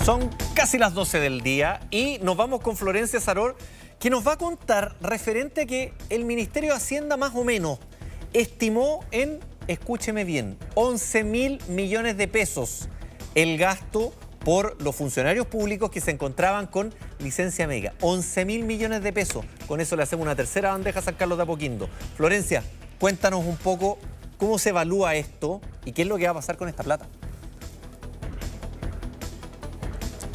Son casi las 12 del día y nos vamos con Florencia Saror, que nos va a contar referente a que el Ministerio de Hacienda más o menos estimó en, escúcheme bien, 11.000 millones de pesos el gasto por los funcionarios públicos que se encontraban con licencia médica. 11.000 millones de pesos. Con eso le hacemos una tercera bandeja a San Carlos de Apoquindo. Florencia, cuéntanos un poco cómo se evalúa esto y qué es lo que va a pasar con esta plata.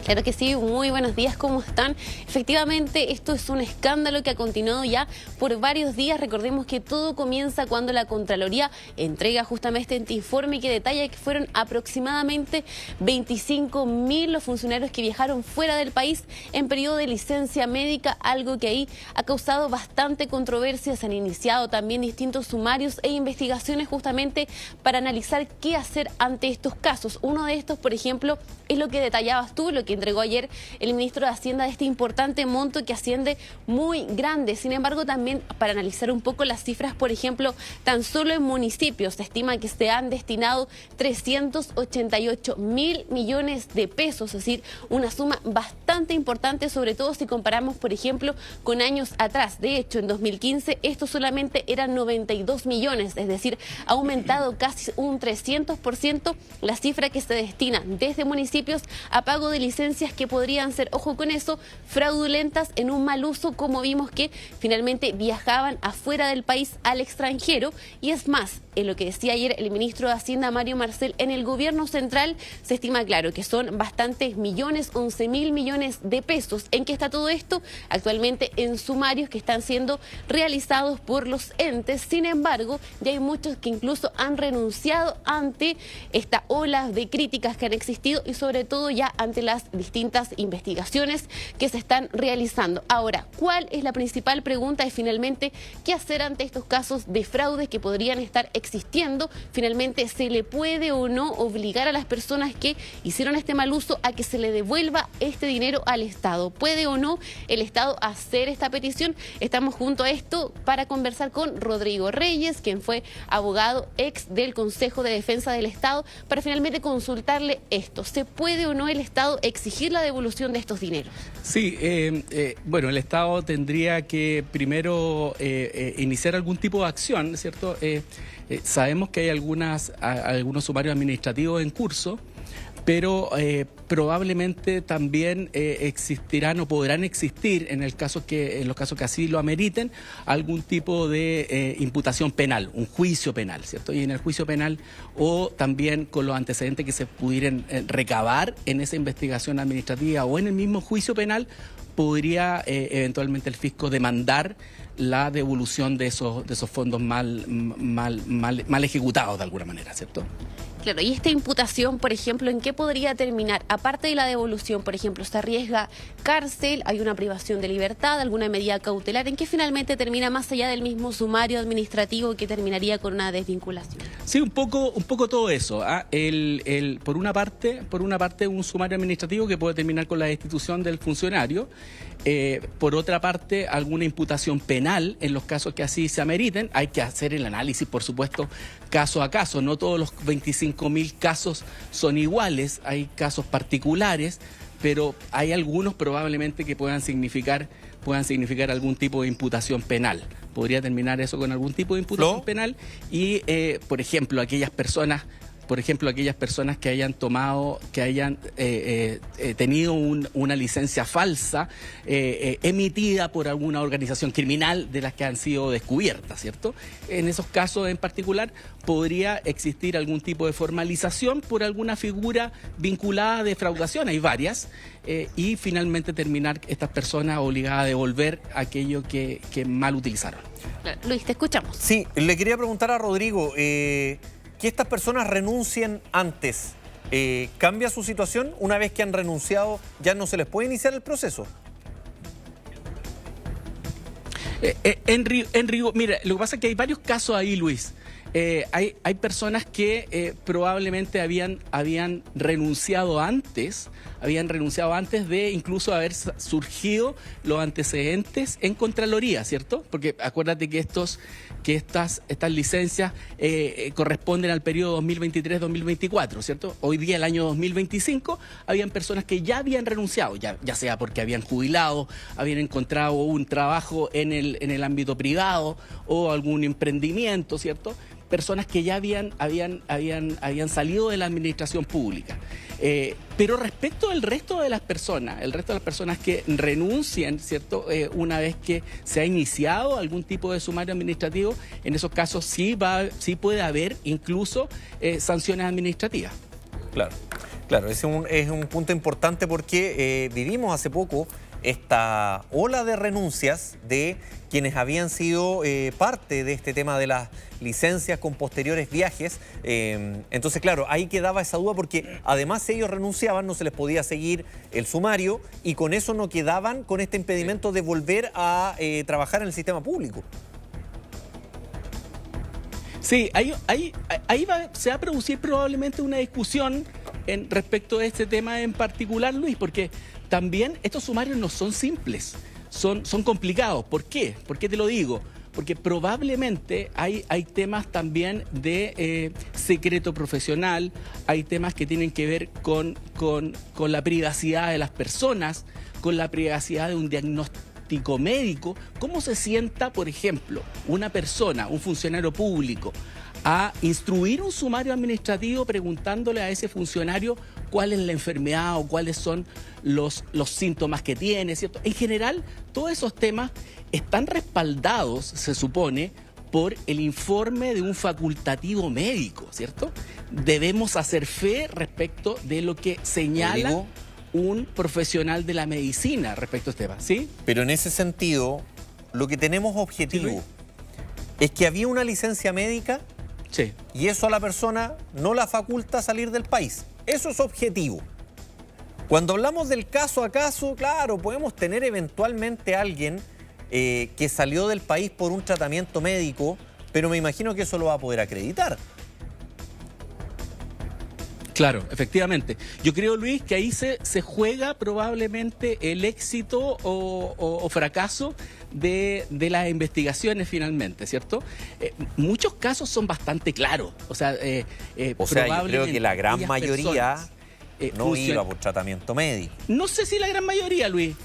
Claro que sí, muy buenos días, ¿cómo están? Efectivamente, esto es un escándalo que ha continuado ya por varios días. Recordemos que todo comienza cuando la Contraloría entrega justamente este informe que detalla que fueron aproximadamente 25.000 los funcionarios que viajaron fuera del país en periodo de licencia médica, algo que ahí ha causado bastante controversia. Se han iniciado también distintos sumarios e investigaciones justamente para analizar qué hacer ante estos casos. Uno de estos, por ejemplo, es lo que detallabas tú, lo que entregó ayer el ministro de Hacienda, de este importante monto que asciende muy grande. Sin embargo, también para analizar un poco las cifras, por ejemplo, tan solo en municipios se estima que se han destinado 388.000 millones de pesos, es decir, una suma bastante importante, sobre todo si comparamos, por ejemplo, con años atrás. De hecho, en 2015 esto solamente eran 92 millones, es decir, ha aumentado casi un 300% la cifra que se destina desde municipios a pago de licencias que podrían ser, ojo con eso, fraudulentas en un mal uso, como vimos que finalmente viajaban afuera del país al extranjero. Y es más, en lo que decía ayer el ministro de Hacienda, Mario Marcel, en el gobierno central se estima, claro, que son bastantes millones, 11.000 millones de pesos. ¿En qué está todo esto? Actualmente en sumarios que están siendo realizados por los entes. Sin embargo, ya hay muchos que incluso han renunciado ante esta ola de críticas que han existido y sobre todo ya ante las distintas investigaciones que se están realizando. Ahora, ¿cuál es la principal pregunta? Es finalmente qué hacer ante estos casos de fraude que podrían estar existiendo. Finalmente, ¿se le puede o no obligar a las personas que hicieron este mal uso a que se le devuelva este dinero al Estado? ¿Puede o no el Estado hacer esta petición? Estamos junto a esto para conversar con Rodrigo Reyes, quien fue abogado ex del Consejo de Defensa del Estado, para finalmente consultarle esto. ¿Se puede o no el Estado exigir la devolución de estos dineros? Sí, bueno, el Estado tendría que primero iniciar algún tipo de acción, ¿cierto? Sabemos que hay algunos sumarios administrativos en curso, pero probablemente también existirán o podrán existir, en los casos que así lo ameriten, algún tipo de imputación penal, un juicio penal, ¿cierto? Y en el juicio penal o también con los antecedentes que se pudieran recabar en esa investigación administrativa o en el mismo juicio penal, podría eventualmente el fisco demandar la devolución de esos fondos mal ejecutados de alguna manera, ¿cierto? Claro, y esta imputación, por ejemplo, ¿en qué podría terminar? Aparte de la devolución, por ejemplo, ¿se arriesga cárcel? ¿Hay una privación de libertad? ¿Alguna medida cautelar? ¿En qué finalmente termina más allá del mismo sumario administrativo que terminaría con una desvinculación? Sí, un poco todo eso. Por una parte, un sumario administrativo que puede terminar con la destitución del funcionario. Por otra parte, alguna imputación penal en los casos que así se ameriten. Hay que hacer el análisis, por supuesto, caso a caso. No todos los 25.000 casos son iguales, hay casos particulares, pero hay algunos probablemente que puedan significar algún tipo de imputación penal. Podría terminar eso con algún tipo de imputación penal y, por ejemplo, aquellas personas que hayan tenido una licencia falsa emitida por alguna organización criminal de las que han sido descubiertas, ¿cierto? En esos casos en particular podría existir algún tipo de formalización por alguna figura vinculada a defraudación, hay varias, y finalmente terminar estas personas obligadas a devolver aquello que mal utilizaron. Luis, te escuchamos. Sí, le quería preguntar a Rodrigo, que estas personas renuncien antes, ¿cambia su situación? Una vez que han renunciado, ¿ya no se les puede iniciar el proceso? Mira, lo que pasa es que hay varios casos ahí, Luis. Hay personas que probablemente habían renunciado antes habían renunciado antes de incluso haber surgido los antecedentes en Contraloría, ¿cierto? Porque acuérdate que estas licencias corresponden al periodo 2023-2024, ¿cierto? Hoy día, el año 2025, habían personas que ya habían renunciado, ya sea porque habían jubilado, habían encontrado un trabajo en el ámbito privado o algún emprendimiento, ¿cierto? Personas que ya habían salido de la administración pública. Pero respecto al resto de las personas, que renuncian, ¿cierto? Una vez que se ha iniciado algún tipo de sumario administrativo, en esos casos sí puede haber incluso sanciones administrativas. Claro, es un punto importante porque vivimos hace poco esta ola de renuncias de quienes habían sido parte de este tema de las licencias con posteriores viajes. Entonces, claro, ahí quedaba esa duda porque además si ellos renunciaban no se les podía seguir el sumario y con eso no quedaban con este impedimento de volver a trabajar en el sistema público. Sí, se va a producir probablemente una discusión respecto a este tema en particular, Luis, porque también estos sumarios no son simples, son complicados. ¿Por qué? ¿Por qué te lo digo? Porque probablemente hay temas también de secreto profesional, hay temas que tienen que ver con la privacidad de las personas, con la privacidad de un diagnóstico médico. ¿Cómo se sienta, por ejemplo, una persona, un funcionario público, a instruir un sumario administrativo preguntándole a ese funcionario cuál es la enfermedad o cuáles son los síntomas que tiene, ¿cierto? En general, todos esos temas están respaldados, se supone, por el informe de un facultativo médico, ¿cierto? Debemos hacer fe respecto de lo que señala un profesional de la medicina respecto a este tema, ¿sí? Pero en ese sentido, lo que tenemos objetivo es que había una licencia médica y eso a la persona no la faculta a salir del país. Eso es objetivo. Cuando hablamos del caso a caso, claro, podemos tener eventualmente a alguien que salió del país por un tratamiento médico, pero me imagino que eso lo va a poder acreditar. Claro, efectivamente. Yo creo, Luis, que ahí se juega probablemente el éxito o fracaso de las investigaciones finalmente, ¿cierto? Muchos casos son bastante claros. O sea, yo creo que la gran mayoría no iba por tratamiento médico. No sé si la gran mayoría, Luis.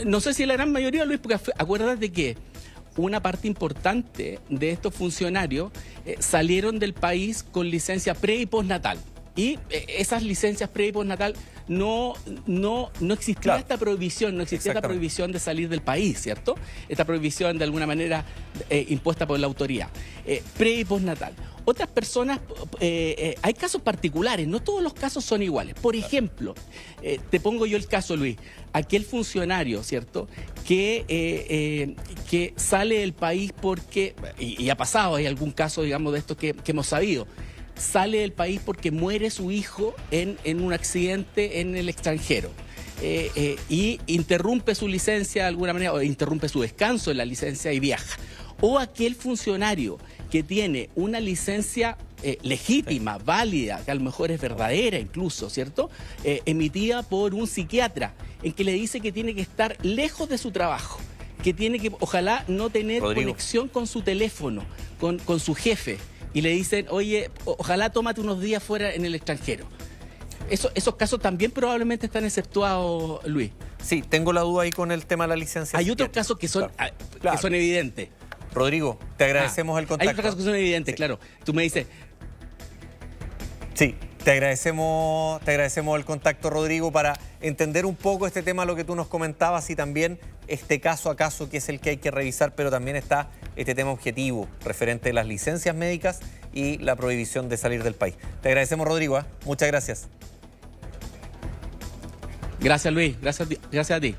No sé si la gran mayoría, Luis, porque acuérdate que una parte importante de estos funcionarios salieron del país con licencia pre y postnatal. Y esas licencias pre y postnatal no existía esta prohibición, no existía esta prohibición de salir del país, ¿cierto? Esta prohibición de alguna manera impuesta por la autoridad. Pre y postnatal. Otras personas, hay casos particulares, no todos los casos son iguales. Por ejemplo, te pongo yo el caso, Luis, aquel funcionario, ¿cierto?, que sale del país porque, y ha pasado, hay algún caso, digamos, de esto que hemos sabido, sale del país porque muere su hijo en un accidente en el extranjero. Y interrumpe su licencia de alguna manera, o interrumpe su descanso en la licencia y viaja. O aquel funcionario que tiene una licencia legítima, válida, que a lo mejor es verdadera incluso, ¿cierto? Emitida por un psiquiatra, en que le dice que tiene que estar lejos de su trabajo, que tiene que, ojalá, no tener conexión con su teléfono, con su jefe, y le dicen, oye, ojalá tómate unos días fuera en el extranjero. Esos casos también probablemente están exceptuados, Luis. Sí, tengo la duda ahí con el tema de la licencia. Hay otros casos que son evidentes. Rodrigo, te agradecemos el contacto. Hay otros casos que son evidentes, claro. Tú me dices... Sí, te agradecemos el contacto, Rodrigo, para entender un poco este tema, lo que tú nos comentabas, y también este caso a caso, que es el que hay que revisar, pero también está este tema objetivo referente a las licencias médicas y la prohibición de salir del país. Te agradecemos, Rodrigo, ¿eh? Muchas gracias. Gracias, Luis. Gracias a ti.